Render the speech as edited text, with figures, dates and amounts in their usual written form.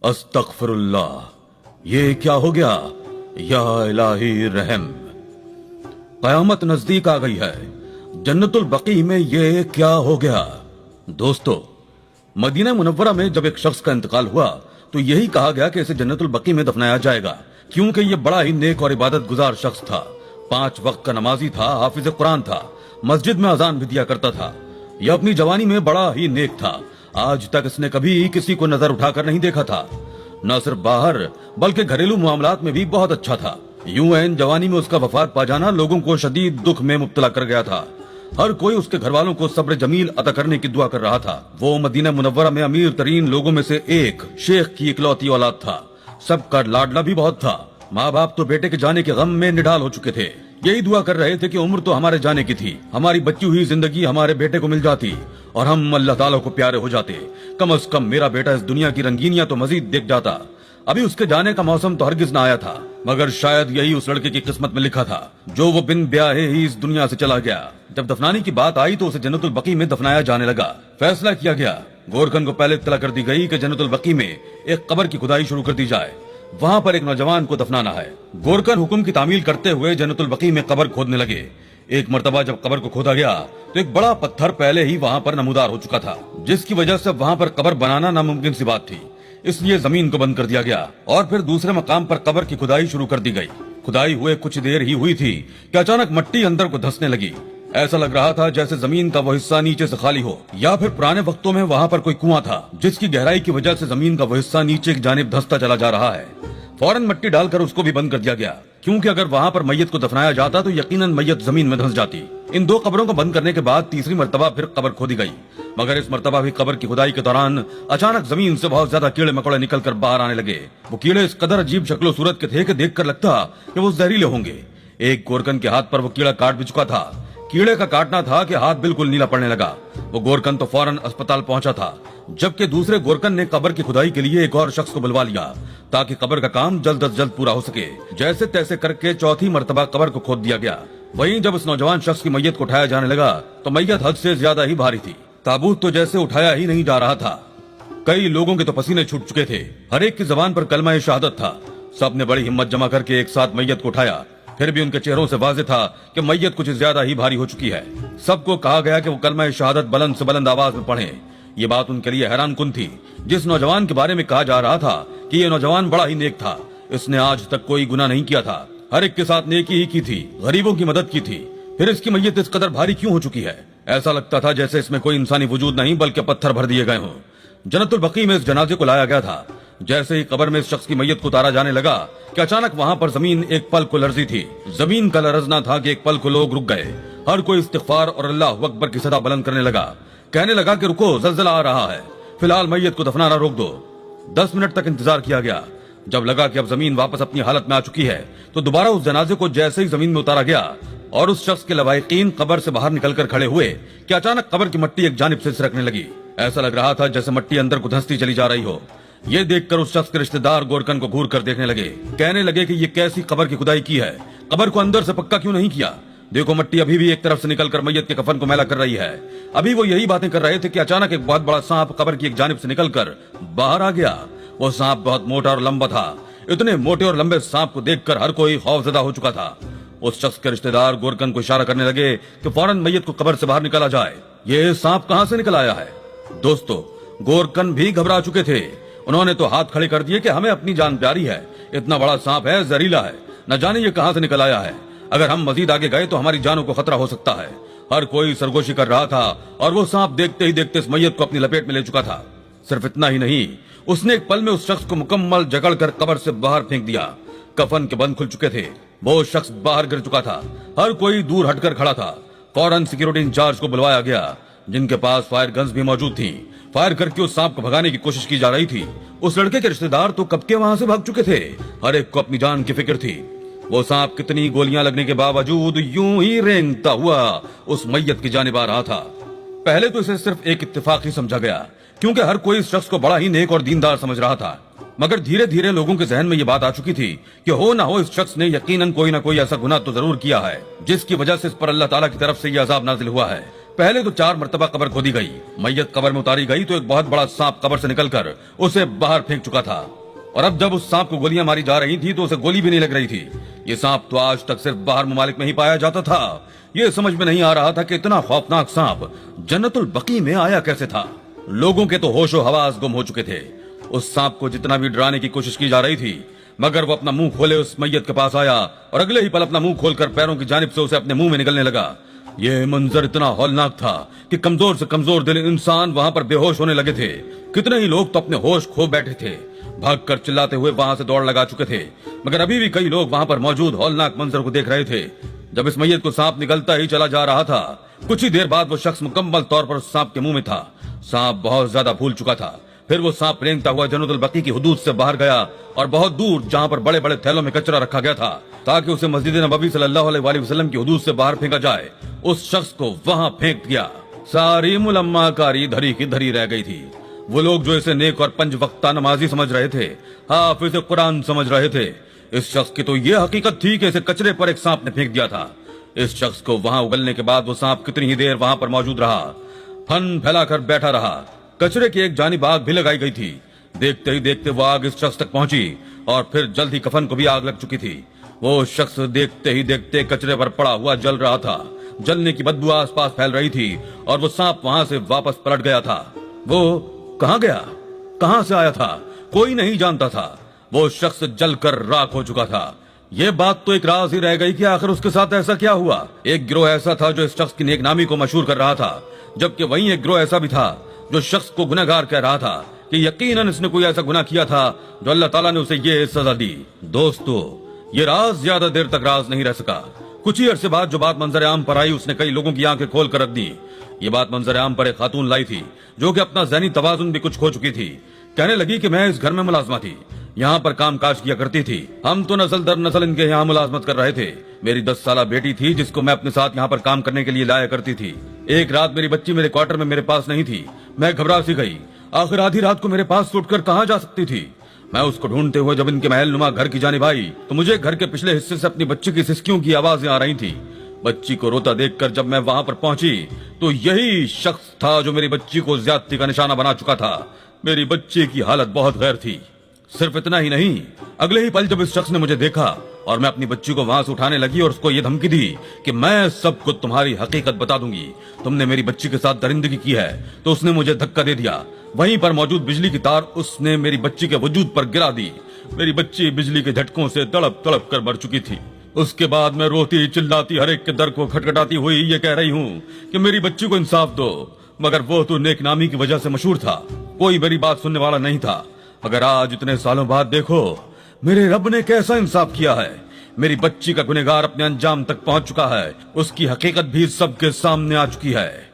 अस्तगफिरुल्लाह, ये क्या हो गया? या इलाही रहम, कयामत नजदीक आ गई है। जन्नतुल बकी में ये क्या हो गया? दोस्तों, मदीना मुनव्वरा में जब एक शख्स का इंतकाल हुआ तो यही कहा गया कि इसे जन्नतुल बकी में दफनाया जाएगा, क्योंकि ये बड़ा ही नेक और इबादत गुजार शख्स था। 5 वक्त का नमाजी था, हाफिज कुरान था, मस्जिद में अजान भी दिया करता था। यह अपनी जवानी में बड़ा ही नेक था। आज तक इसने कभी किसी को नजर उठाकर नहीं देखा था। न सिर्फ बाहर बल्कि घरेलू मामलात में भी बहुत अच्छा था। यूं ऐन जवानी में उसका वफात पा जाना लोगों को शदीद दुख में मुब्तला कर गया था। हर कोई उसके घर वालों को सब्र जमील अता करने की दुआ कर रहा था। वो मदीना मुनव्वरा में अमीर तरीन लोगों में से एक शेख की इकलौती औलाद था। सबका लाडला भी बहुत था। माँ बाप तो बेटे के जाने के गम में निढाल हो चुके थे। यही दुआ कर रहे थे कि उम्र तो हमारे जाने की थी, हमारी बच्ची हुई जिंदगी हमारे बेटे को मिल जाती और हम अल्लाह ताला को प्यारे हो जाते। कम से कम मेरा बेटा इस दुनिया की रंगीनियां तो मजीद देख जाता। अभी उसके जाने का मौसम तो हरगिज न आया था, मगर शायद यही उस लड़के की किस्मत में लिखा था जो वो बिन ब्याहे ही इस दुनिया से चला गया। जब दफनाने की बात आई तो उसे जन्नतुल बकी में दफनाया जाने लगा। फैसला किया गया, गोरखन को पहले इत्तला कर दी गई कि जन्नतुल बकी में एक कब्र की खुदाई शुरू कर दी जाए। वहाँ पर एक नौजवान को दफनाना है। गोरखन हुक्म की तामील करते हुए जन्नतुल बकी में कब्र खोदने लगे। एक मर्तबा जब कब्र को खोदा गया तो एक बड़ा पत्थर पहले ही वहाँ पर नमूदार हो चुका था, जिसकी वजह से वहाँ पर कब्र बनाना नामुमकिन सी बात थी। इसलिए जमीन को बंद कर दिया गया और फिर दूसरे मकाम पर कब्र की खुदाई शुरू कर दी गई। खुदाई हुए कुछ देर ही हुई थी कि अचानक मिट्टी अंदर को धंसने लगी। ऐसा लग रहा था जैसे जमीन का वो हिस्सा नीचे से खाली हो, या फिर पुराने वक्तों में वहाँ पर कोई कुआं था जिसकी गहराई की वजह से जमीन का वो हिस्सा नीचे की जानिब धंसता चला जा रहा है। फौरन मिट्टी डालकर उसको भी बंद कर दिया गया, क्योंकि अगर वहाँ पर मैयत को दफनाया जाता तो यकीनन मैयत जमीन में धंस जाती। इन 2 कब्रों को बंद करने के बाद तीसरी मर्तबा फिर कब्र खोदी गई, मगर इस मर्तबा भी कब्र की खुदाई के दौरान अचानक जमीन से बहुत ज्यादा कीड़े मकोड़े निकल कर बाहर आने लगे। वो कीड़े इस कदर अजीब शक्लो सूरत के थे कि देख कर लगता कि वो जहरीले होंगे। एक गोरकन के हाथ पर वो कीड़ा काट भी चुका था। कीड़े का काटना था कि हाथ बिल्कुल नीला पड़ने लगा। वो गोरकन तो फौरन अस्पताल पहुंचा था, जबकि दूसरे गोरकन ने कब्र की खुदाई के लिए एक और शख्स को बुलवा लिया ताकि कब्र का काम जल्द अज जल्द पूरा हो सके। जैसे तैसे करके चौथी मर्तबा कब्र को खोद दिया गया। वहीं जब इस नौजवान शख्स की मैयत को उठाया जाने लगा तो मैयत हद से ज्यादा ही भारी थी। ताबूत तो जैसे उठाया ही नहीं जा रहा था। कई लोगों के तो पसीने छूट चुके थे। हर एक की जबान पर कलमा शहादत था। सब ने बड़ी हिम्मत जमा करके एक साथ मैयत को उठाया। फिर भी उनके चेहरों से वाज़ेह था कि मैयत कुछ ज्यादा ही भारी हो चुकी है। सबको कहा गया कि वो कलमा शहादत बुलंद से बुलंद आवाज में पढ़ें। ये बात उनके लिए हैरान कुन थी। जिस नौजवान के बारे में कहा जा रहा था कि ये नौजवान बड़ा ही नेक था, इसने आज तक कोई गुनाह नहीं किया था, हर एक के साथ नेकी ही की थी, गरीबों की मदद की थी, फिर इसकी मैयत इस कदर भारी क्यों हो चुकी है? ऐसा लगता था जैसे इसमें कोई इंसानी वजूद नहीं बल्कि पत्थर भर दिए गए हों। जन्नतुल बकी में इस जनाजे को लाया गया था। जैसे ही कब्र में इस शख्स की मैयत को उतारा जाने लगा कि अचानक वहाँ पर जमीन एक पल को लर्जी थी। जमीन का लरजना था कि एक पल को लोग रुक गए। हर कोई इस्तिग़फ़ार और अल्लाह अकबर की सदा बुलंद करने लगा। कहने लगा कि रुको, ज़लज़ला आ रहा है, फिलहाल मैयत को दफनाना रोक दो। 10 मिनट तक इंतजार किया गया। जब लगा कि अब जमीन वापस अपनी हालत में आ चुकी है तो दोबारा उस जनाजे को जैसे ही जमीन में उतारा गया और उस शख्स के लवाहिकीन कब्र से बाहर निकलकर खड़े हुए कि अचानक कब्र की मिट्टी एक जानिब से सिरकने लगी। ऐसा लग रहा था जैसे मिट्टी अंदर को धंसती चली जा रही हो। ये देखकर उस शख्स के रिश्तेदार गोरकन को घूर कर देखने लगे। कहने लगे कि ये कैसी कब्र की खुदाई की है, कब्र को अंदर से पक्का क्यों नहीं किया? देखो, मिट्टी अभी भी एक तरफ से निकलकर मैयत के कफन को मैला कर रही है। अभी वो यही बातें कर रहे थे कि अचानक एक बहुत बड़ा सांप कब्र की एक जानिब से निकलकर बाहर आ गया। वो सांप बहुत मोटा और लंबा था। इतने मोटे और लंबे सांप को देखकर हर कोई खौफजदा हो चुका था। उस शख्स के रिश्तेदार गोरकन को इशारा करने लगे कि फौरन मैयत को कब्र से बाहर निकाला जाए। ये सांप कहां से निकल आया है? दोस्तों, गोरकन भी घबरा चुके थे। उन्होंने तो हाथ खड़े कर दिए कि हमें अपनी जान प्यारी है, इतना बड़ा सांप है, जहरीला है, न जाने ये कहां से निकल आया है। अगर हम मजीद आगे गए तो हमारी जानों को खतरा हो सकता है। हर कोई सरगोशी कर रहा था और वो सांप देखते ही देखते इस मैयत को अपनी लपेट में ले चुका था। सिर्फ इतना ही नहीं, उसने एक पल में उस शख्स को मुकम्मल जकड़कर कब्र से बाहर फेंक दिया। कफन के बंद खुल चुके थे। वो शख्स बाहर गिर चुका था। हर कोई दूर हटकर खड़ा था। फौरन सिक्योरिटी इंचार्ज को बुलवाया गया, जिनके पास फायर गन्स भी मौजूद थी। फायर करके उस सांप को भगाने की कोशिश की जा रही थी। उस लड़के के रिश्तेदार तो कब के वहां से भाग चुके थे। हर एक को अपनी जान की फिक्र थी। वो सांप कितनी गोलियां लगने के बावजूद यूं ही रेंगता हुआ उस मैयत की जानिब आ रहा था। पहले तो इसे सिर्फ एक इत्तेफाक ही समझा गया, क्योंकि हर कोई इस शख्स को बड़ा ही नेक और दीनदार समझ रहा था। मगर धीरे धीरे लोगों के जहन में ये बात आ चुकी थी कि हो ना हो इस शख्स ने यकीनन कोई ना कोई ऐसा गुनाह तो जरूर किया है जिसकी वजह से इस पर अल्लाह ताला की तरफ से ये अजाब नाजिल हुआ है। पहले तो 4 मरतबा कब्र खोदी गई, मैयत कब्र में उतारी गई तो एक बहुत बड़ा सांप कब्र से निकलकर उसे बाहर फेंक चुका था। और अब जब उस सांप को गोलियां मारी जा रही थी तो उसे गोली भी नहीं लग रही थी। ये सांप तो आज तक सिर्फ बाहर ममालिक में ही पाया जाता था। ये समझ में नहीं आ रहा था कि इतना खौफनाक सांप जन्नतुल बकी में आया कैसे था। लोगों के तो होशो हवास गुम हो चुके थे। उस सांप को जितना भी डराने की कोशिश की जा रही थी, मगर वो अपना मुंह खोले उस मैयत के पास आया और अगले ही पल अपना मुंह खोलकर पैरों की जानिब से उसे अपने मुंह में निकलने लगा। ये मंजर इतना हौलनाक था कि कमजोर से कमजोर दिल इंसान वहां पर बेहोश होने लगे थे। कितने ही लोग तो अपने होश खो बैठे थे, भागकर चिल्लाते हुए वहां से दौड़ लगा चुके थे। मगर अभी भी कई लोग वहां पर मौजूद हौलनाक मंजर को देख रहे थे। जब इस मैयत को सांप निकलता ही चला जा रहा था, कुछ ही देर बाद वो शख्स मुकम्मल तौर पर उस सांप के मुंह में था। सांप बहुत ज्यादा फूल चुका था। फिर वो सांप रेंगता हुआ जन्नतुल बकी की हुदूद से बाहर गया और बहुत दूर जहां पर बड़े बड़े थैलों में कचरा रखा गया था ताकि उसे मस्जिद नबवी सल्लल्लाहु अलैहि वसल्लम की हुदूद से बाहर फेंका जाए, उस शख्स को वहां फेंक दिया। सारी मुलम्माकारी धरी की धरी रह गई थी। वो लोग जो इसे नेक और 5 वक्ता नमाजी समझ रहे थे, हाफिज़ कुरान समझ रहे थे, इस शख्स की तो ये हकीकत थी कि इसे कचरे पर एक सांप ने फेंक दिया था। इस शख्स को वहां उगलने के बाद वो सांप कितनी ही देर वहां पर मौजूद रहा, फन फैलाकर बैठा रहा। कचरे की एक जानिब आग भी लगाई गई थी। देखते ही देखते वो आग इस शख्स तक पहुंची और फिर जल्द ही कफन को भी आग लग चुकी थी। वो शख्स देखते ही देखते कचरे पर पड़ा हुआ जल रहा था। जलने की बदबू आसपास फैल रही थी और वो सांप वहां से वापस पलट गया था। वो कहां गया, कहां से आया था, कोई नहीं जानता था। वो शख्स जलकर राख हो चुका था। ये बात तो एक राज ही रह गई कि आखिर उसके साथ ऐसा क्या हुआ। एक गिरोह ऐसा था जो इस शख्स की नेकनामी को मशहूर कर रहा था, जबकि वहीं एक गिरोह ऐसा भी था जो शख्स को गुनहगार कह रहा था कि यकीनन इसने कोई ऐसा गुनाह किया था जो अल्लाह ताला ने उसे ये सजा दी। दोस्तों, ये राज ज्यादा देर तक राज नहीं रह सका। कुछ ही अरसे बाद जो बात मंजर आम पर आई, उसने कई लोगों की आंखें खोल कर रख दी। ये बात मंजर आम पर एक खातून लाई थी जो कि अपना ज़हनी तवाजुन भी कुछ खो चुकी थी। कहने लगी कि मैं इस घर में मुलाजमा थी, यहाँ पर काम काज किया करती थी। हम तो नस्ल दर नस्ल इनके यहाँ मुलाजमत कर रहे थे। मेरी 10 साला बेटी थी जिसको मैं अपने साथ यहाँ पर काम करने के लिए लाया करती थी। एक रात मेरी बच्ची मेरे क्वार्टर में मेरे पास नहीं थी। मैं घबरा सी गई। आखिर आधी रात को मेरे पास छूटकर कहाँ जा सकती थी। मैं उसको ढूंढते हुए जब इनके महल नुमा घर की जानिब आई तो मुझे घर के पिछले हिस्से से अपनी बच्ची की सिसकियों की आवाजें आ रही थी। बच्ची को रोता देखकर जब मैं वहां पर पहुंची तो यही शख्स था जो मेरी बच्ची को ज्यादती का निशाना बना चुका था। मेरी बच्ची की हालत बहुत गैर थी। सिर्फ इतना ही नहीं, अगले ही पल जब इस शख्स ने मुझे देखा और मैं अपनी बच्ची को वहां से उठाने लगी और उसको ये धमकी दी कि मैं सबको तुम्हारी हकीकत बता दूंगी, तुमने मेरी बच्ची के साथ दरिंदगी की है, तो उसने मुझे धक्का दे दिया। वहीं पर मौजूद बिजली की तार उसने मेरी बच्ची के वजूद पर गिरा दी। मेरी बच्ची बिजली के झटकों से तड़प तड़प कर मर चुकी थी। उसके बाद मैं रोती चिल्लाती हर एक के दर को खटखटाती हुई ये कह रही हूँ कि मेरी बच्ची को इंसाफ दो, मगर वो तो नेकनामी की वजह से मशहूर था, कोई मेरी बात सुनने वाला नहीं था। मगर आज इतने सालों बाद देखो मेरे रब ने कैसा इंसाफ किया है। मेरी बच्ची का गुनहगार अपने अंजाम तक पहुंच चुका है, उसकी हकीकत भी सबके सामने आ चुकी है।